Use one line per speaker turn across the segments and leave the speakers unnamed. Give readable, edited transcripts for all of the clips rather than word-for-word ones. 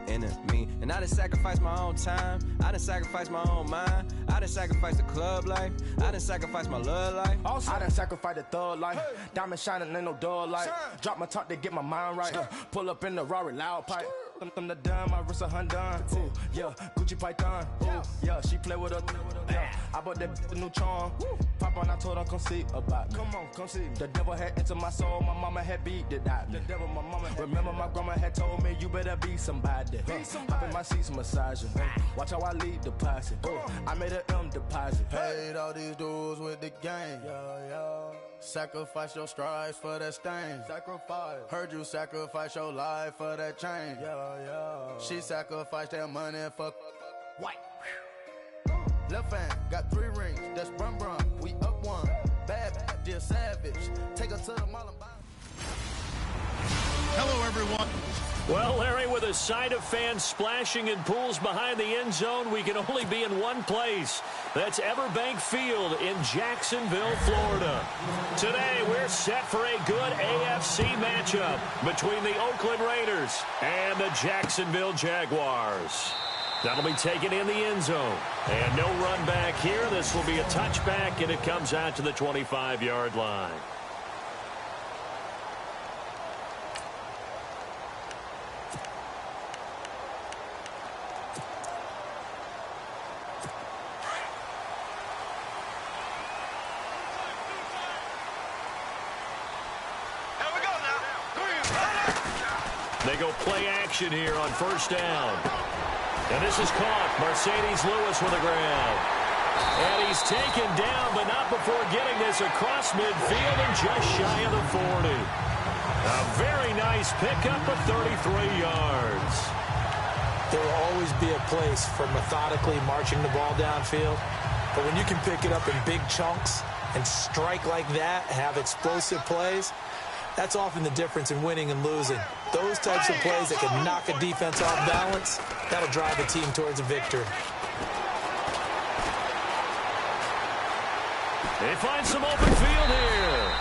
enemy. And I done sacrificed my own time, I done sacrificed my own mind, I done sacrificed the club life, I done sacrificed my love life.
Also, I done sacrificed the thug life. Hey. Diamond shining, ain't no dull light. Drop my top to get my mind right. Pull up in the Rari loud pipe. Them the dime, my wrist a Hyundai. Ooh, yeah, Gucci Python. Ooh, yeah, she play with her. Yeah, I bought that new charm. Pop on, I told her come see about me. Come on, come see me. The devil had entered my soul, my mama had beat it out. The devil, my mama had remember my grandma had told me you better be somebody. Hop in my seats, massaging. Watch how I lead the posse. I made an M deposit. Paid all these dudes with the game. Yeah. Sacrifice your strides for that stain. Sacrifice. Heard you sacrifice your life for that change. Yeah. She sacrificed that money for white. Left hand got 3 rings. That's brum brum. We up one. Bad, dear savage. Take her to the mall and buy.
Hello, everyone.
Well, Larry, with a sight of fans splashing in pools behind the end zone, we can only be in one place. That's Everbank Field in Jacksonville, Florida. Today, we're set for a good AFC matchup between the Oakland Raiders and the Jacksonville Jaguars. That'll be taken in the end zone. And no run back here. This will be a touchback, and it comes out to the 25-yard line. They go play action here on first down. And this is caught. Mercedes Lewis with the ground. And he's taken down, but not before getting this across midfield and just shy of the 40. A very nice pickup of 33 yards.
There will always be a place for methodically marching the ball downfield. But when you can pick it up in big chunks and strike like that, have explosive plays, that's often the difference in winning and losing. Those types of plays that can knock a defense off balance, that'll drive a team towards a victory.
They find some open field here.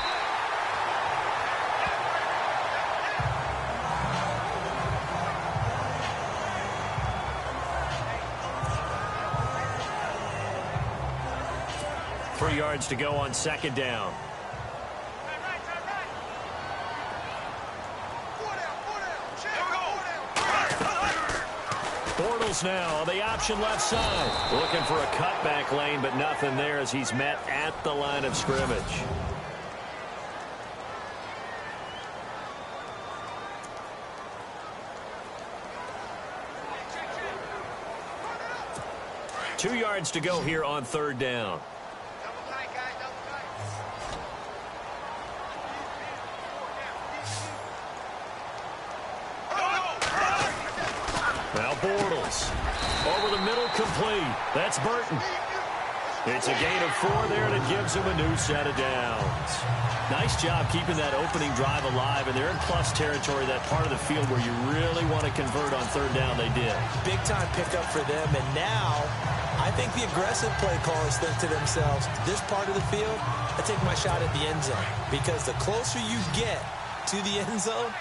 Three yards to go on second down. Now on the option left side. Looking for a cutback lane, but nothing there as he's met at the line of scrimmage. Two yards to go here on third down. Now Bortles. Over the middle, complete. That's Burton. It's a gain of 4 there, and it gives him a new set of downs. Nice job keeping that opening drive alive, and they're in plus territory, that part of the field where you really want to convert on third down. They did.
Big-time pickup for them, and now I think the aggressive play callers think to themselves, this part of the field, I take my shot at the end zone, because the closer you get to the end zone,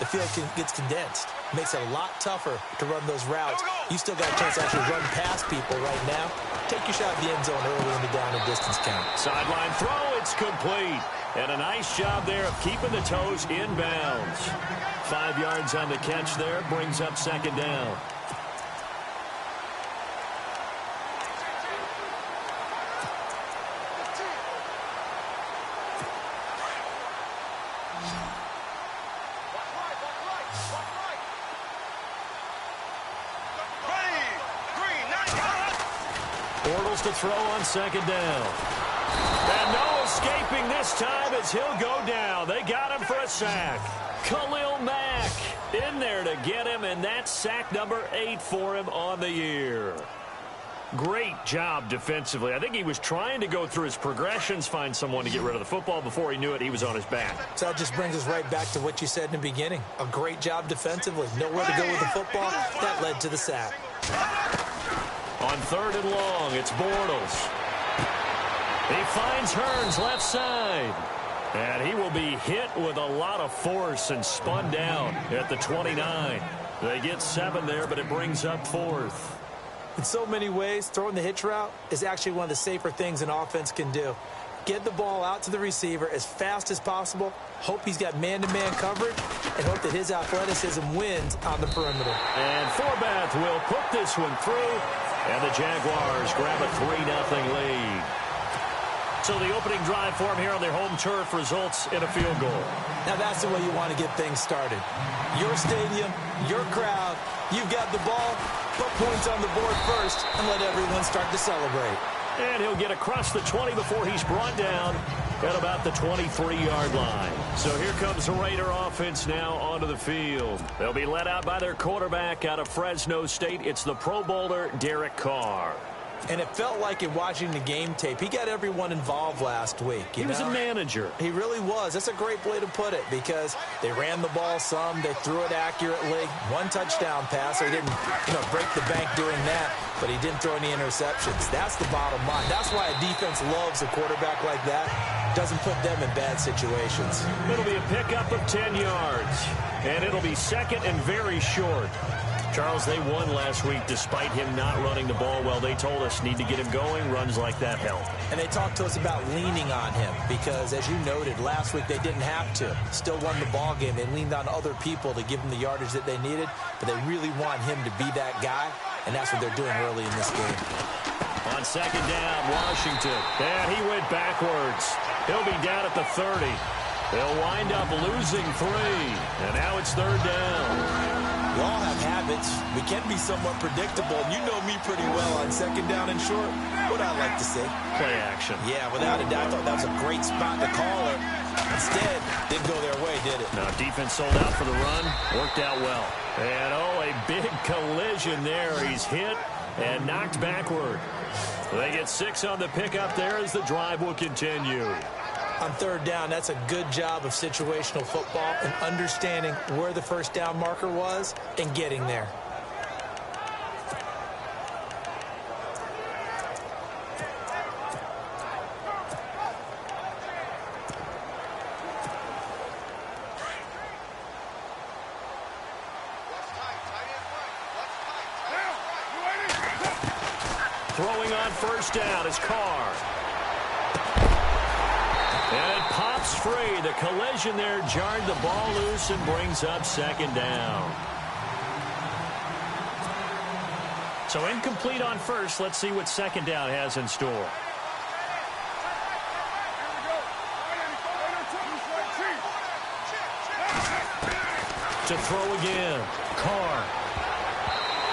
the field gets condensed. Makes it a lot tougher to run those routes. You still got a chance to actually run past people right now. Take your shot at the end zone early in the down and distance count.
Sideline throw, it's complete. And a nice job there of keeping the toes in bounds. 5 yards on the catch there, brings up second down. Bortles to throw on second down. And no escaping this time as he'll go down. They got him for a sack. Khalil Mack in there to get him, and that's sack number 8 for him on the year. Great job defensively. I think he was trying to go through his progressions, find someone to get rid of the football. Before he knew it, he was on his back.
So that just brings us right back to what you said in the beginning. A great job defensively. Nowhere to go with the football. That led to the sack.
On third and long, it's Bortles. He finds Hearns left side. And he will be hit with a lot of force and spun down at the 29. They get 7 there, but it brings up 4th.
In so many ways, throwing the hitch route is actually one of the safer things an offense can do. Get the ball out to the receiver as fast as possible, hope he's got man-to-man coverage, and hope that his athleticism wins on the perimeter.
And Forbath will put this one through, and the Jaguars grab a 3-0 lead. So the opening drive for him here on their home turf results in a field goal.
Now that's the way you want to get things started. Your stadium, your crowd, you've got the ball, put points on the board first, and let everyone start to celebrate.
And he'll get across the 20 before he's brought down at about the 23-yard line. So here comes the Raider offense now onto the field. They'll be led out by their quarterback out of Fresno State. It's the Pro Bowler, Derek Carr.
And it felt like in watching the game tape, he got everyone involed last week.
He was a manager.
He really was. That's a great way to put it because they ran the ball some. They threw it accurately. 1 touchdown pass. They didn't, break the bank doing that, but he didn't throw any interceptions. That's the bottom line. That's why a defense loves a quarterback like that. Doesn't put them in bad situations.
It'll be a pickup of 10 yards, and it'll be second and very short. Charles, they won last week despite him not running the ball well. They told us need to get him going. Runs like that help.
And they talked to us about leaning on him because, as you noted, last week they didn't have to. Still won the ball game. They leaned on other people to give them the yardage that they needed, but they really want him to be that guy, and that's what they're doing early in this game.
On second down, Washington. And he went backwards. He'll be down at the 30. They'll wind up losing 3, and now it's third down.
We all have habits. We can be somewhat predictable, and you know me pretty well on second down and short. What I like to say?
Play action.
Yeah, without a doubt. I thought that was a great spot to call it. Instead, didn't go their way, did it?
No, defense sold out for the run. Worked out well. And, a big collision there. He's hit and knocked backward. They get 6 on the pickup there as the drive will continue.
On third down, that's a good job of situational football and understanding where the first down marker was and getting there.
Throwing on first down is Carr. And it pops free. The collision there jarred the ball loose and brings up second down. So incomplete on first. Let's see what second down has in store. To throw again. Carr.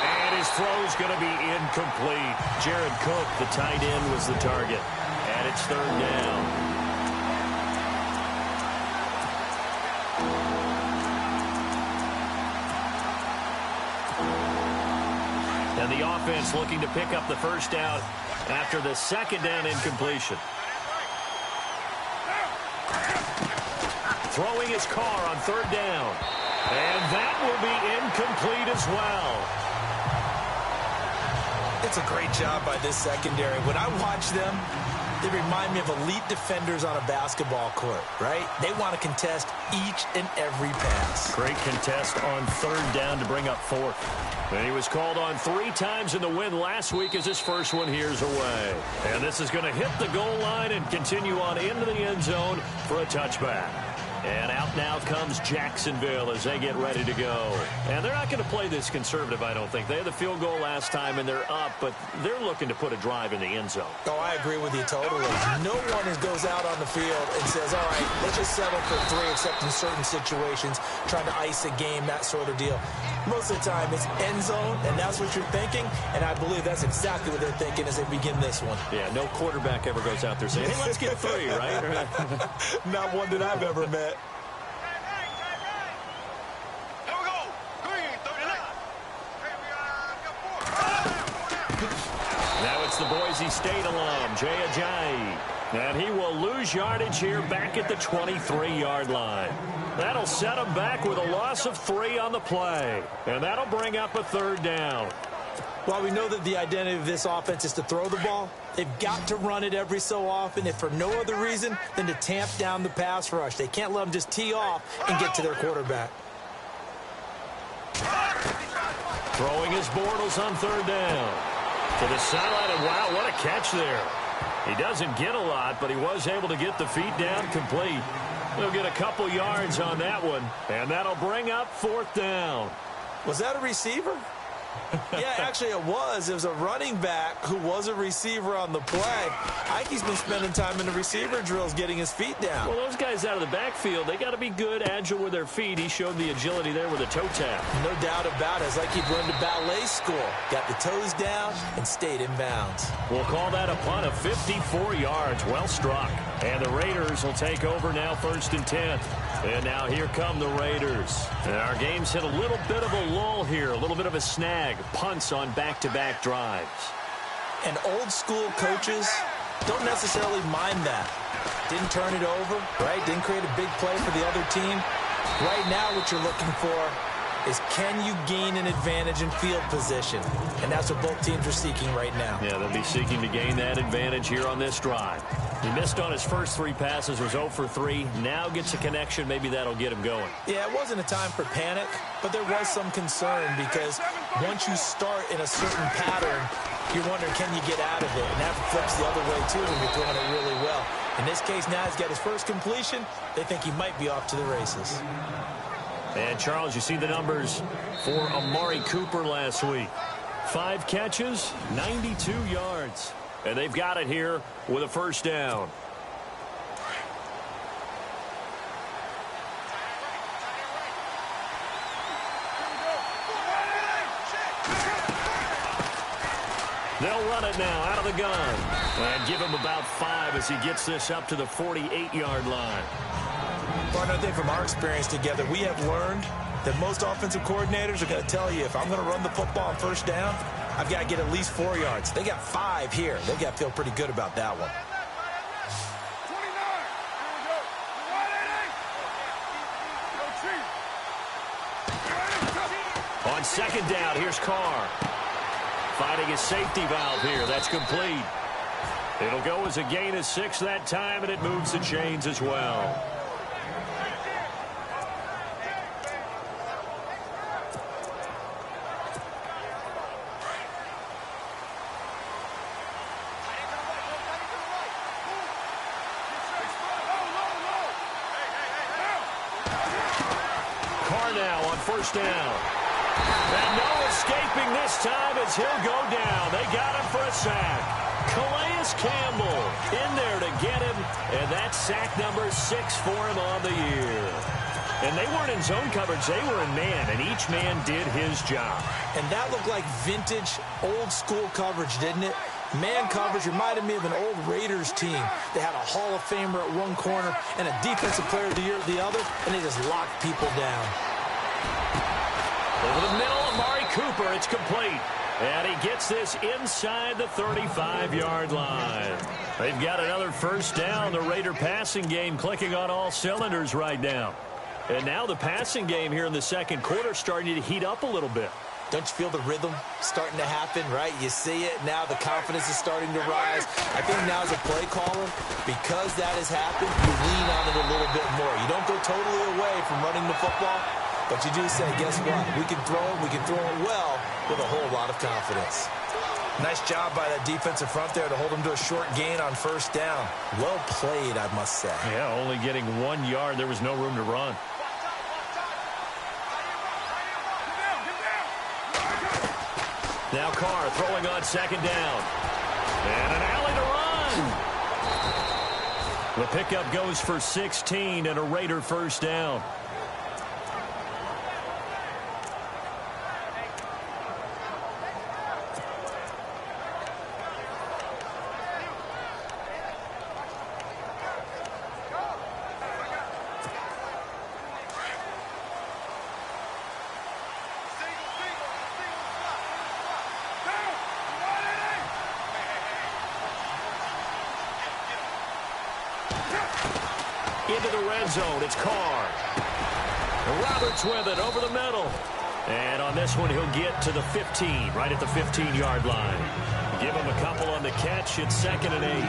And his throw's going to be incomplete. Jared Cook, the tight end, was the target. And it's third down. And the offense looking to pick up the first down after the second down incompletion. Throwing his Carr on third down. And that will be incomplete as well.
It's a great job by this secondary. When I watch them, they remind me of elite defenders on a basketball court, right? They want to contest each and every pass.
Great contest on third down to bring up fourth. And he was called on 3 times in the win last week as his first one here's away. And this is going to hit the goal line and continue on into the end zone for a touchback. And out now comes Jacksonville as they get ready to go. And they're not going to play this conservative, I don't think. They had the field goal last time, and they're up, but they're looking to put a drive in the end zone.
Oh, I agree with you totally. No one goes out on the field and says, all right, let's just settle for 3, except in certain situations, trying to ice a game, that sort of deal. Most of the time, it's end zone, and that's what you're thinking, and I believe that's exactly what they're thinking as they begin this one.
Yeah, no quarterback ever goes out there saying, hey, let's get 3, right?
Not one that I've ever met.
Now it's the Boise State alum, Jay Ajayi. And he will lose yardage here back at the 23-yard line. That'll set him back with a loss of 3 on the play. And that'll bring up a third down.
While we know that the identity of this offense is to throw the ball, they've got to run it every so often, if for no other reason than to tamp down the pass rush. They can't let them just tee off and get to their quarterback.
Throwing his Bortles on third down. To the sideline, and wow, what a catch there. He doesn't get a lot, but he was able to get the feet down complete. He'll get a couple yards on that one, and that'll bring up fourth down.
Was that a receiver? Yeah, actually it was. It was a running back who was a receiver on the play. Ike's been spending time in the receiver drills getting his feet down.
Well, those guys out of the backfield, they got to be good, agile with their feet. He showed the agility there with a toe tap.
No doubt about it. It's like he'd run to ballet school. Got the toes down and stayed in bounds.
We'll call that a punt of 54 yards. Well struck. And the Raiders will take over now, 1st and 10. And now here come the Raiders. And our game's hit a little bit of a lull here, a little bit of a snag. Punts on back-to-back drives.
And old school coaches don't necessarily mind that. Didn't turn it over, right? Didn't create a big play for the other team. Right now what you're looking for is can you gain an advantage in field position? And that's what both teams are seeking right now.
Yeah, they'll be seeking to gain that advantage here on this drive. He missed on his first 3 passes, was 0 for 3. Now gets a connection. Maybe that'll get him going.
Yeah, it wasn't a time for panic, but there was some concern because once you start in a certain pattern, you're wondering, can you get out of it? And that flips the other way, too, when you're throwing it really well. In this case, now he's got his first completion. They think he might be off to the races.
And, Charles, you see the numbers for Amari Cooper last week. 5 catches, 92 yards. And they've got it here with a first down. They'll run it now out of the gun. And give him about 5 as he gets this up to the 48-yard line.
Another thing from our experience together, we have learned that most offensive coordinators are going to tell you, if I'm going to run the football on first down, I've got to get at least 4 yards. They got 5 here. They've got to feel pretty good about that one.
On second down, here's Carr. Finding his safety valve here. That's complete. It'll go as a gain of 6 that time, and it moves the chains as well. Carr now on first down. And no escaping this time as he'll go down. They got him for a sack. Calais Campbell in there to get him, and that's sack number 6 for him on the year. And they weren't in zone coverage. They were in man, and each man did his job.
And that looked like vintage, old-school coverage, didn't it? Man coverage reminded me of an old Raiders team. They had a Hall of Famer at one corner and a defensive player of the year at the other, and they just locked people down.
Over the middle, Amari Cooper, it's complete. And he gets this inside the 35-yard line. They've got another first down. The Raider passing game clicking on all cylinders right now. And now the passing game here in the second quarter starting to heat up a little bit.
Don't you feel the rhythm starting to happen, right? You see it. Now the confidence is starting to rise. I think now as a play caller, because that has happened, you lean on it a little bit more. You don't go totally away from running the football, but you do say, guess what? We can throw it well with a whole lot of confidence. Nice job by that defensive front there to hold him to a short gain on first down. Well played, I must say.
Yeah, only getting 1 yard. There was no room to run. Now Carr throwing on second down. And an alley to run. The pickup goes for 16 and a Raider first down. Into the red zone, it's Carr. Roberts with it over the middle. And on this one, he'll get to the 15, right at the 15-yard line. Give him a couple on the catch. It's 2nd and 8.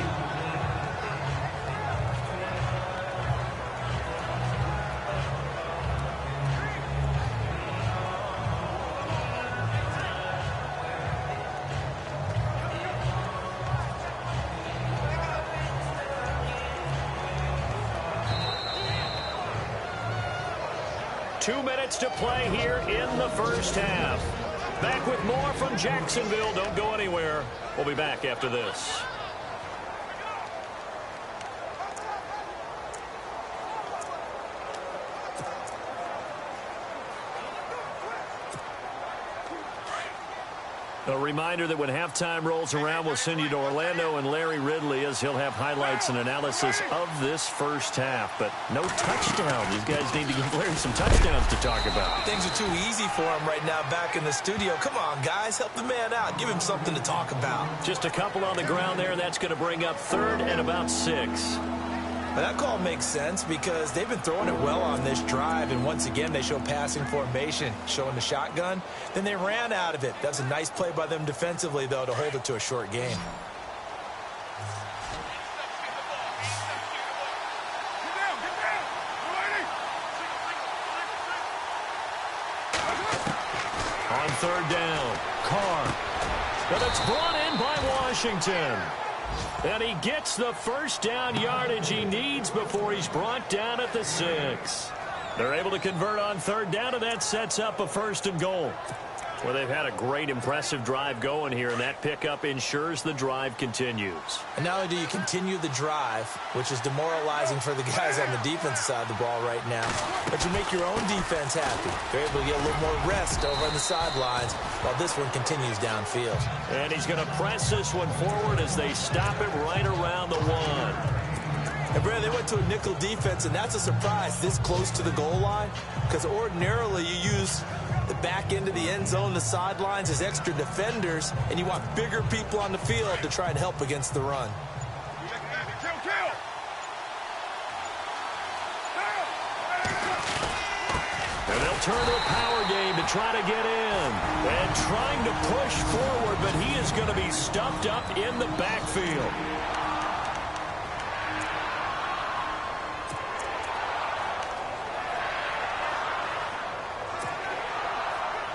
2 minutes to play here in the first half. Back with more from Jacksonville. Don't go anywhere. We'll be back after this. A reminder that when halftime rolls around, we'll send you to Orlando and Larry Ridley as he'll have highlights and analysis of this first half. But no touchdown. These guys need to give Larry some touchdowns to talk about.
Things are too easy for him right now back in the studio. Come on, guys. Help the man out. Give him something to talk about.
Just a couple on the ground there, and that's going to bring up 3rd and about 6.
But that call makes sense because they've been throwing it well on this drive, and once again they show passing formation, showing the shotgun. Then they ran out of it. That's a nice play by them defensively, though, to hold it to a short game.
On 3rd down, Carr. But it's brought in by Washington. And he gets the first down yardage he needs before he's brought down at the 6. They're able to convert on 3rd down, and that sets up a 1st and goal. Well, they've had a great, impressive drive going here, and that pickup ensures the drive continues.
And not only do you continue the drive, which is demoralizing for the guys on the defense side of the ball right now, but you make your own defense happy. They're able to get a little more rest over on the sidelines while this one continues downfield.
And he's going to press this one forward as they stop it right around the 1.
And, Brad, they went to a nickel defense, and that's a surprise this close to the goal line because ordinarily you use the back end of the end zone, the sidelines as extra defenders, and you want bigger people on the field to try and help against the run.
And they'll turn to a power game to try to get in. And trying to push forward, but he is going to be stuffed up in the backfield.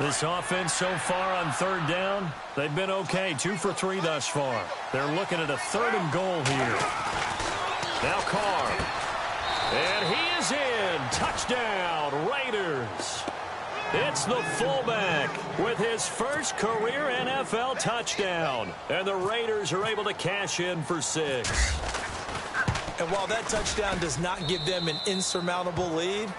This offense so far on 3rd down, they've been okay. 2 for 3 thus far. They're looking at a 3rd and goal here. Now Carr. And he is in. Touchdown, Raiders. It's the fullback with his first career NFL touchdown. And the Raiders are able to cash in for 6.
And while that touchdown does not give them an insurmountable lead,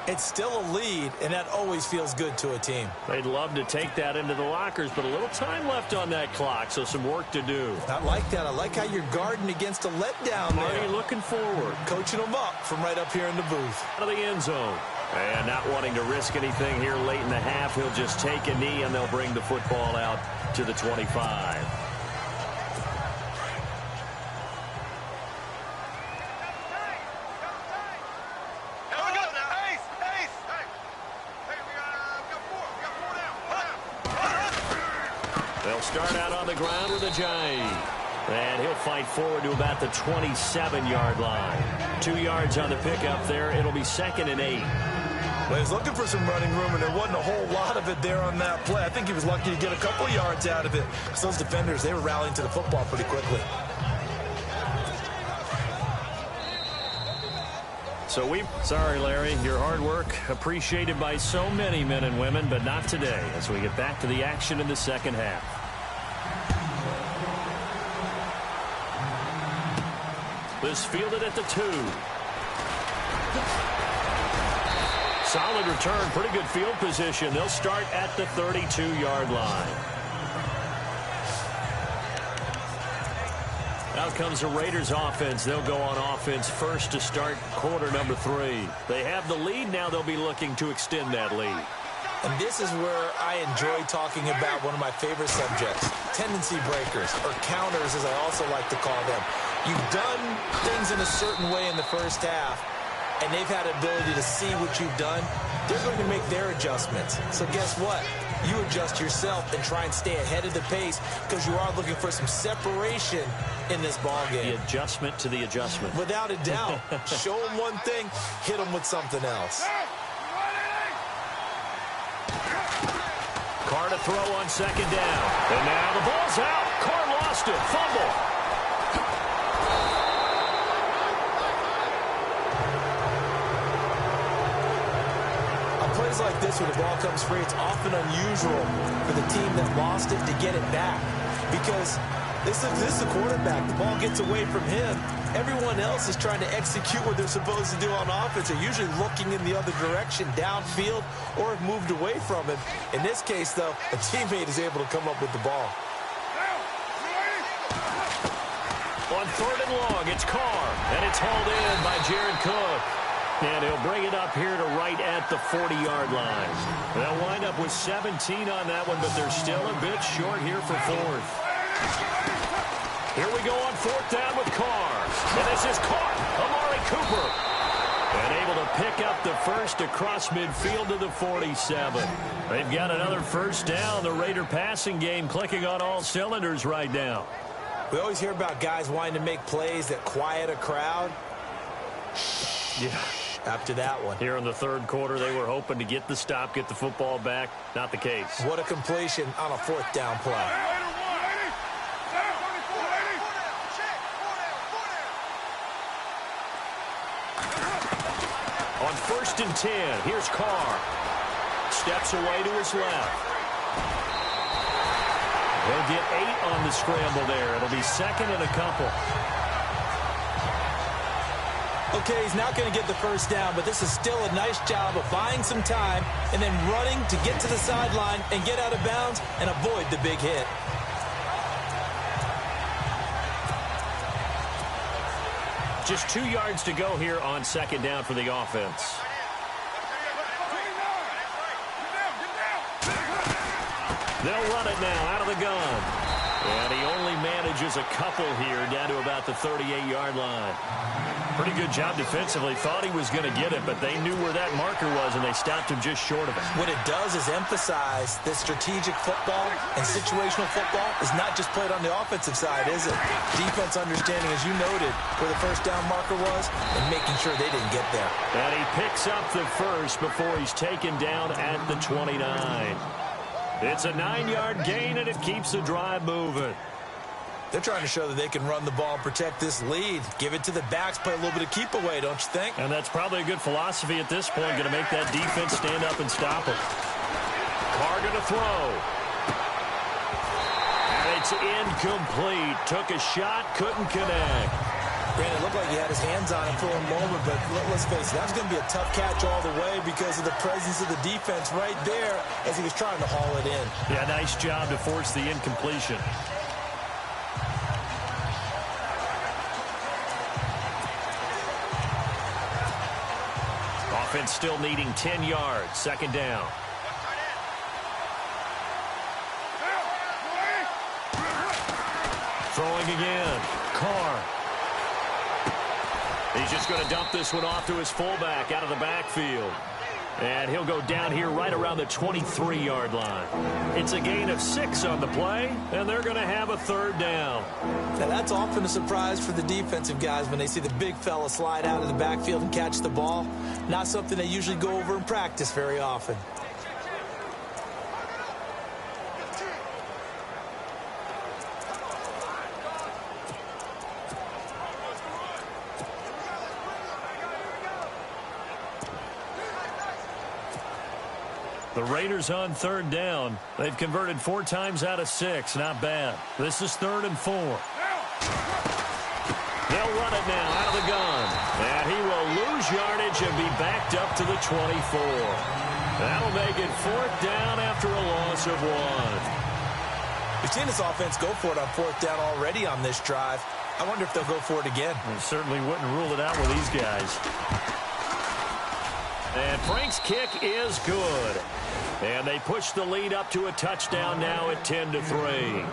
it's still a lead, and that always feels good to a team.
They'd love to take that into the lockers, but a little time left on that clock, so some work to do.
I like that. I like how you're guarding against a letdown there.
Marty looking forward.
Coaching them up from right up here in the booth.
Out of the end zone. And not wanting to risk anything here late in the half, he'll just take a knee, and they'll bring the football out to the 25. They'll start out on the ground with a jive. And he'll fight forward to about the 27-yard line. 2 yards on the pickup there. It'll be 2nd and 8.
Well, he's looking for some running room, and there wasn't a whole lot of it there on that play. I think he was lucky to get a couple yards out of it because those defenders, they were rallying to the football pretty quickly.
Sorry, Larry, your hard work appreciated by so many men and women, but not today as we get back to the action in the second half. This fielded at the 2. Solid return, pretty good field position. They'll start at the 32-yard line. Out comes the Raiders offense. They'll go on offense first to start quarter number 3. They have the lead. Now they'll be looking to extend that lead.
And this is where I enjoy talking about one of my favorite subjects, tendency breakers, or counters as I also like to call them. You've done things in a certain way in the first half, and they've had ability to see what you've done. They're going to make their adjustments. So guess what? You adjust yourself and try and stay ahead of the pace because you are looking for some separation in this ball game.
The adjustment to the adjustment.
Without a doubt. Show them one thing, hit them with something else.
Carr to throw on 2nd down. And now the ball's out. Carr lost it. Fumble.
plays like this where the ball comes free, it's often unusual for the team that lost it to get it back. Because this is the quarterback. The ball gets away from him. Everyone else is trying to execute what they're supposed to do on offense. They're usually looking in the other direction, downfield, or have moved away from him. In this case, though, a teammate is able to come up with the ball.
On 3rd and long, it's Carr, and it's hauled in by Jared Cook. And he'll bring it up here to right at the 40-yard line. They'll wind up with 17 on that one, but they're still a bit short here for 4th. Here we go on 4th down with Carr. And this is caught. Amari Cooper. And able to pick up the first across midfield to the 47. They've got another first down. The Raider passing game clicking on all cylinders right now.
We always hear about guys wanting to make plays that quiet a crowd.
Yeah.
After that one.
Here in the 3rd quarter, they were hoping to get the stop, get the football back. Not the case.
What a completion on a 4th down play.
On 1st and 10, here's Carr. Steps away to his left. He'll get 8 on the scramble there. It'll be 2nd and a couple.
Okay, he's not going to get the first down, but this is still a nice job of buying some time and then running to get to the sideline and get out of bounds and avoid the big hit.
Just 2 yards to go here on 2nd down for the offense. They'll run it now out of the gun. And he only manages a couple here down to about the 38-yard line. Pretty good job defensively. Thought he was going to get it, but they knew where that marker was, and they stopped him just short of it.
What it does is emphasize that strategic football and situational football is not just played on the offensive side, is it? Defense understanding, as you noted, where the first down marker was and making sure they didn't get there.
And he picks up the first before he's taken down at the 29. It's a 9-yard gain, and it keeps the drive moving.
They're trying to show that they can run the ball and protect this lead. Give it to the backs, play a little bit of keep away, don't you think?
And that's probably a good philosophy at this point. Going to make that defense stand up and stop him. Carr going to throw. And it's incomplete. Took a shot, couldn't connect.
Brandon, it looked like he had his hands on it for a moment, but let's face it, that was going to be a tough catch all the way because of the presence of the defense right there as he was trying to haul it in.
Yeah, nice job to force the incompletion. Offense still needing 10 yards. 2nd down. Throwing again. Carr. He's just going to dump this one off to his fullback out of the backfield. And he'll go down here right around the 23-yard line. It's a gain of 6 on the play, and they're going to have a 3rd down.
Now, that's often a surprise for the defensive guys when they see the big fella slide out of the backfield and catch the ball. Not something they usually go over in practice very often.
The Raiders on 3rd down. They've converted 4 times out of 6. Not bad. This is 3rd and 4. They'll run it now out of the gun. And he will lose yardage and be backed up to the 24. That'll make it 4th down after a loss of 1.
We've seen this offense go for it on 4th down already on this drive. I wonder if they'll go for it again.
They certainly wouldn't rule it out with these guys. And Frank's kick is good. And they push the lead up to a touchdown now at 10-3.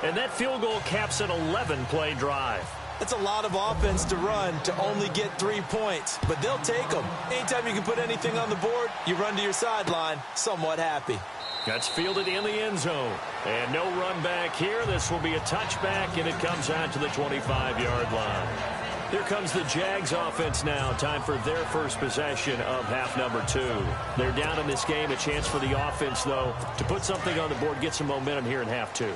And that field goal caps an 11-play drive.
It's a lot of offense to run to only get 3 points, but they'll take them. Anytime you can put anything on the board, you run to your sideline, somewhat happy.
That's fielded in the end zone. And no run back here. This will be a touchback, and it comes out to the 25-yard line. Here comes the Jags offense now. Time for their first possession of half number 2. They're down in this game. A chance for the offense, though, to put something on the board, get some momentum here in half 2.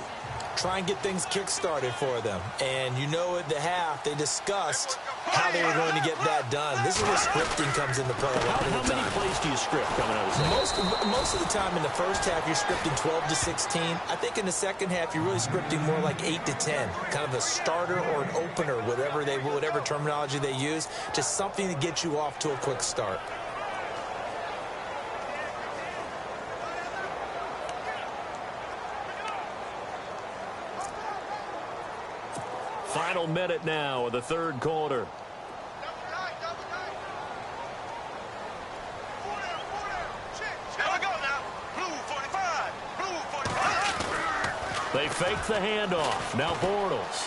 try and get things kick-started for them. And you know at the half, they discussed how they were going to get that done. This is where scripting comes into play a lot of the time.
How many plays do you script coming out of the second?
Most of the time in the first half, you're scripting 12 to 16. I think in the second half, you're really scripting more like 8 to 10. Kind of a starter or an opener, whatever terminology they use. Just something to get you off to a quick start.
Final minute now of the third quarter. They fake the handoff. Now Bortles.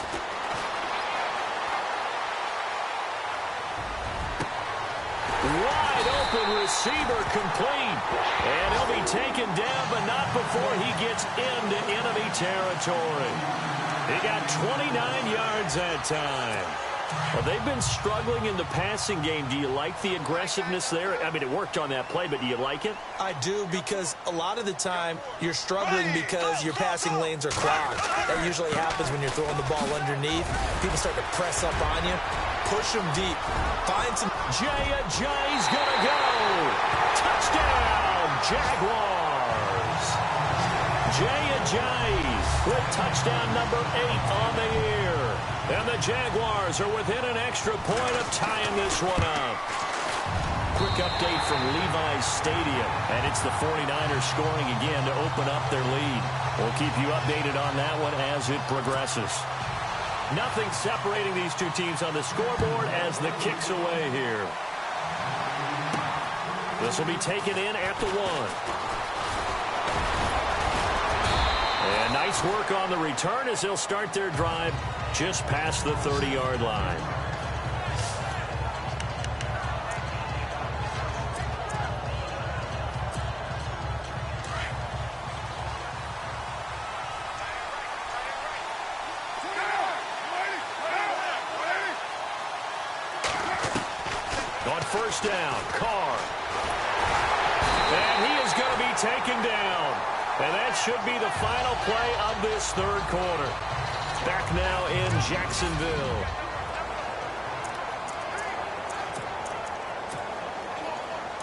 Wide open receiver complete. And he'll be taken down, but not before he gets into enemy territory. He got 29 yards that time. Well, they've been struggling in the passing game. Do you like the aggressiveness there? I mean, it worked on that play, but do you like it?
I do, because a lot of the time you're struggling because your passing lanes are clogged. That usually happens when you're throwing the ball underneath. People start to press up on you. Push them deep. Find some...
Jay's gonna go. Touchdown, Jaguars. Jay's with touchdown number 8 on the year. And the Jaguars are within an extra point of tying this one up. Quick update from Levi's Stadium. And it's the 49ers scoring again to open up their lead. We'll keep you updated on that one as it progresses. Nothing separating these two teams on the scoreboard as the kick's away here. This will be taken in at the 1. And nice work on the return as they'll start their drive just past the 30-yard line. On first down, Carr. And he is going to be taken down. And that should be the final play of this third quarter. Back now in Jacksonville.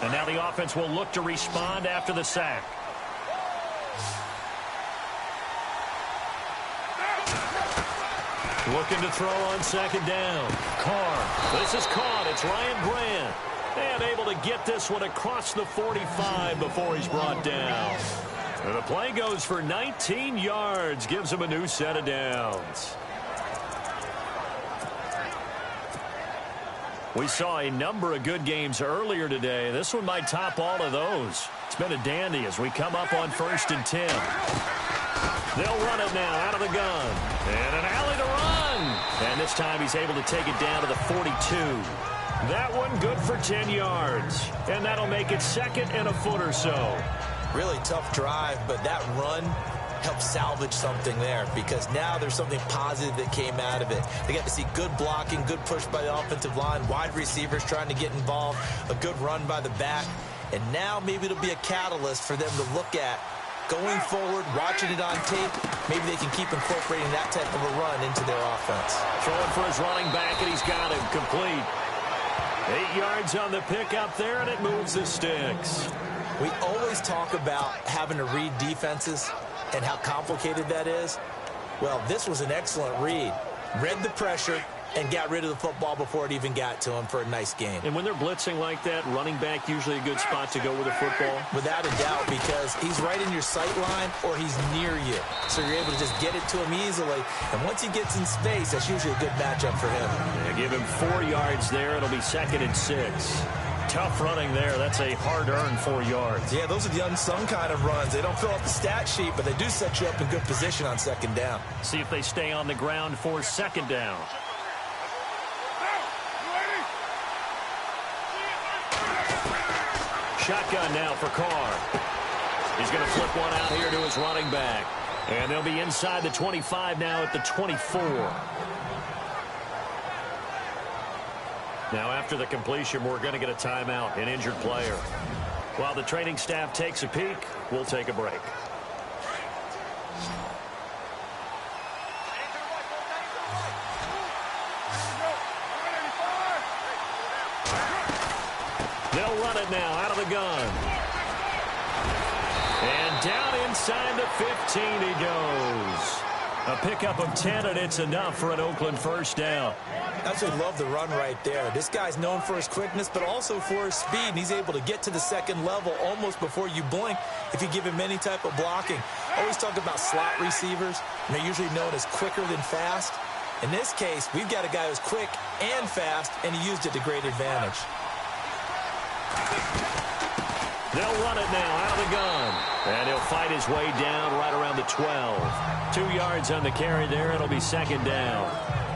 And now the offense will look to respond after the sack. Looking to throw on second down. Carr. This is caught. It's Ryan Grant. And able to get this one across the 45 before he's brought down. And the play goes for 19 yards. Gives him a new set of downs. We saw a number of good games earlier today. This one might top all of those. It's been a dandy as we come up on 1st and 10. They'll run it now out of the gun. And an alley to run. And this time he's able to take it down to the 42. That one good for 10 yards. And that'll make it second and a foot or so.
Really tough drive, but that run helped salvage something there, because now there's something positive that came out of it. They got to see good blocking, good push by the offensive line, wide receivers trying to get involved, a good run by the back, and now maybe it'll be a catalyst for them to look at going forward, watching it on tape. Maybe they can keep incorporating that type of a run into their offense.
Throwing for his running back, and he's got him complete. 8 yards on the pickup there, and it moves the sticks.
We always talk about having to read defenses and how complicated that is. Well, this was an excellent read. Read the pressure and got rid of the football before it even got to him for a nice game.
And when they're blitzing like that, running back usually a good spot to go with the football?
Without a doubt, because he's right in your sight line or he's near you. So you're able to just get it to him easily. And once he gets in space, that's usually a good matchup for him.
Yeah, give him 4 yards there. It'll be 2nd and 6. Tough running there. That's a hard-earned 4 yards.
Yeah, those are the unsung kind of runs. They don't fill up the stat sheet, but they do set you up in good position on second down.
See if they stay on the ground for second down. Shotgun now for Carr. He's going to flip one out here to his running back. And they'll be inside the 25 now at the 24. Now, after the completion, we're going to get a timeout, an injured player. While the training staff takes a peek, we'll take a break. run it now out of the gun. And down inside the 15 he goes. A pickup of 10, and it's enough for an Oakland first down.
I absolutely love the run right there. This guy's known for his quickness, but also for his speed. And he's able to get to the second level almost before you blink if you give him any type of blocking. I always talk about slot receivers, and they're usually known as quicker than fast. In this case, we've got a guy who's quick and fast, and he used it to great advantage.
They'll run it now out of the gun. And he'll fight his way down right around the 12. 2 yards on the carry there. It'll be second down.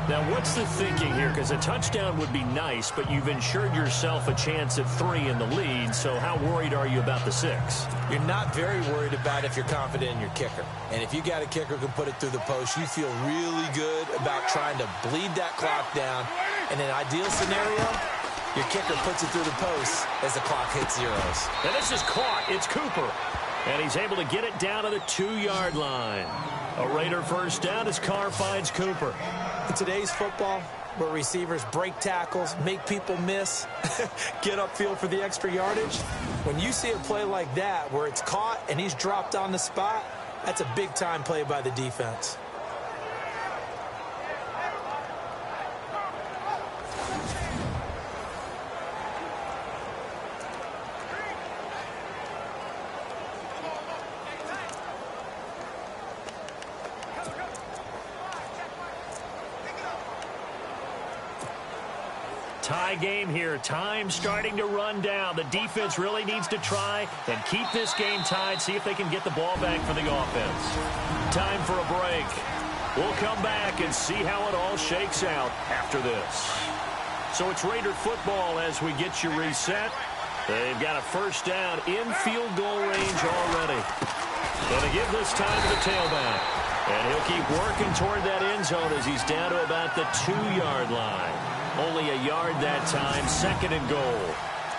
Now, what's the thinking here? Because a touchdown would be nice, but you've ensured yourself a chance at 3 in the lead. So how worried are you about the 6?
You're not very worried about if you're confident in your kicker. And if you got a kicker who can put it through the post, you feel really good about trying to bleed that clock down. In an ideal scenario, your kicker puts it through the post as the clock hits zeros.
And this is caught. It's Cooper. And he's able to get it down to the 2-yard line. A Raider first down as Carr finds Cooper.
In today's football, where receivers break tackles, make people miss, get upfield for the extra yardage, when you see a play like that where it's caught and he's dropped on the spot, that's a big-time play by the defense.
Tie game here. Time starting to run down. The defense really needs to try and keep this game tied, see if they can get the ball back for the offense. Time for a break. We'll come back and see how it all shakes out after this. So it's Raider football as we get you reset. They've got a first down in field goal range already. Going to give this time to the tailback. And he'll keep working toward that end zone as he's down to about the 2-yard line. Only a yard that time, second and goal.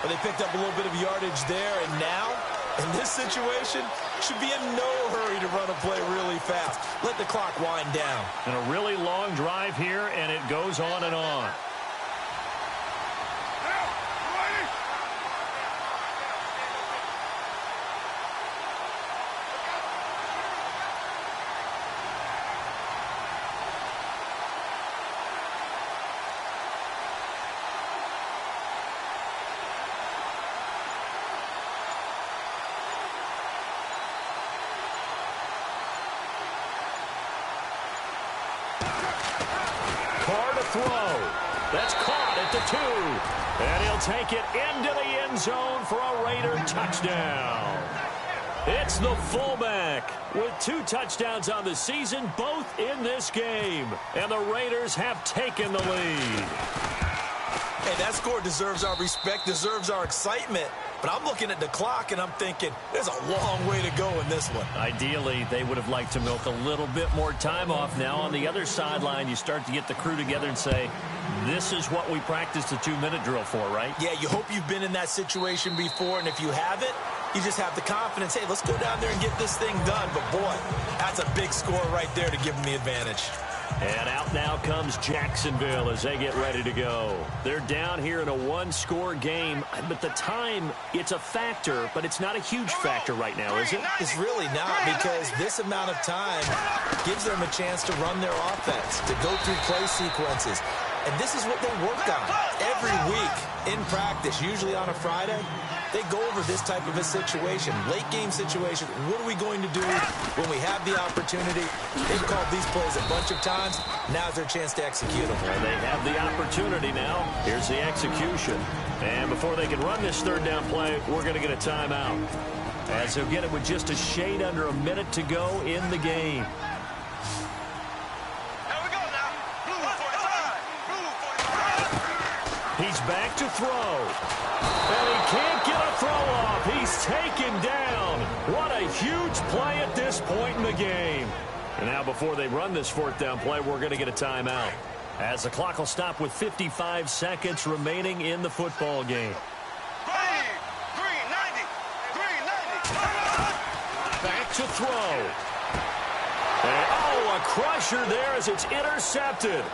Well, they picked up a little bit of yardage there, and now, in this situation, should be in no hurry to run a play really fast. Let the clock wind down.
And a really long drive here, and it goes on and on. Throw. That's caught at the 2. And he'll take it into the end zone for a Raider touchdown. It's the fullback with 2 touchdowns on the season, both in this game. And the Raiders have taken the lead.
Hey, that score deserves our respect, deserves our excitement. But I'm looking at the clock, and I'm thinking, there's a long way to go in this one.
Ideally, they would have liked to milk a little bit more time off. Now, on the other sideline, you start to get the crew together and say, this is what we practiced the 2-minute drill for, right?
Yeah, you hope you've been in that situation before, and if you haven't, you just have the confidence, hey, let's go down there and get this thing done. But, boy, that's a big score right there to give them the advantage.
And out now comes Jacksonville as they get ready to go. They're down here in a 1-score game, but the time, it's a factor, but it's not a huge factor right now, is it?
It's really not, because this amount of time gives them a chance to run their offense, to go through play sequences. And this is what they work on every week in practice, usually on a Friday. They go over this type of a situation, late game situation. What are we going to do when we have the opportunity? They've called these plays a bunch of times. Now's their chance to execute them.
Well, they have the opportunity now. Here's the execution. And before they can run this 3rd down play, we're going to get a timeout. As they'll get it with just a shade under a minute to go in the game. He's back to throw. And he can't get a throw off. He's taken down. What a huge play at this point in the game. And now before they run this 4th down play, we're going to get a timeout. As the clock will stop with 55 seconds remaining in the football game. Back to throw. And, oh, a crusher there as it's intercepted.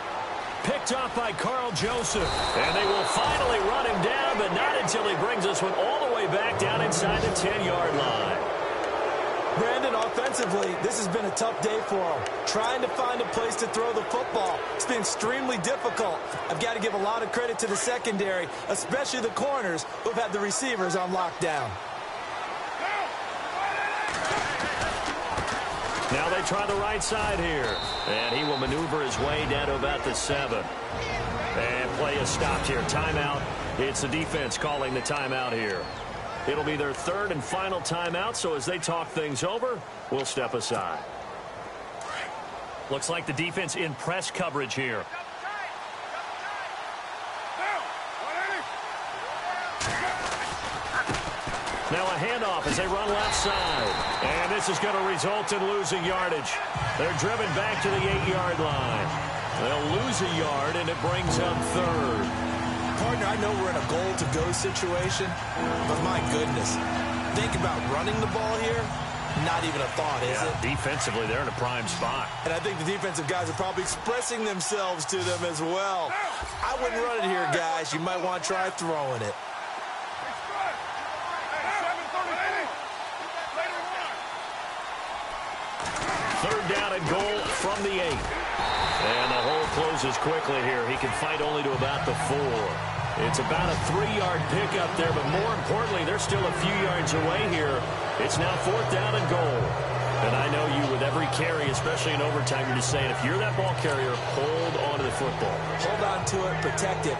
Picked off by Carl Joseph. And they will finally run him down but not until he brings us one all the way back down inside the 10-yard line.
Brandon, offensively, this has been a tough day for him. Trying to find a place to throw the football. It's been extremely difficult. I've got to give a lot of credit to the secondary, especially the corners who've had the receivers on lockdown.
Now they try the right side here. And he will maneuver his way down to about the 7. And play is stopped here. Timeout. It's the defense calling the timeout here. It'll be their third and final timeout, so as they talk things over, we'll step aside. Looks like the defense in press coverage here. Now a handoff as they run left side. And this is going to result in losing yardage. They're driven back to the 8-yard line. They'll lose a yard, and it brings up third.
Partner, I know we're in a goal-to-go situation, but my goodness, think about running the ball here. Not even a thought, is it?
Defensively, they're in a prime spot.
And I think the defensive guys are probably expressing themselves to them as well. I wouldn't run it here, guys. You might want to try throwing it.
Third down and goal from the 8. And the hole closes quickly here. He can fight only to about the 4. It's about a 3-yard pickup there, but more importantly, they're still a few yards away here. It's now 4th down and goal. And I know you, with every carry, especially in overtime, you're just saying, if you're that ball carrier, hold on to the football.
Hold on to it, protect it,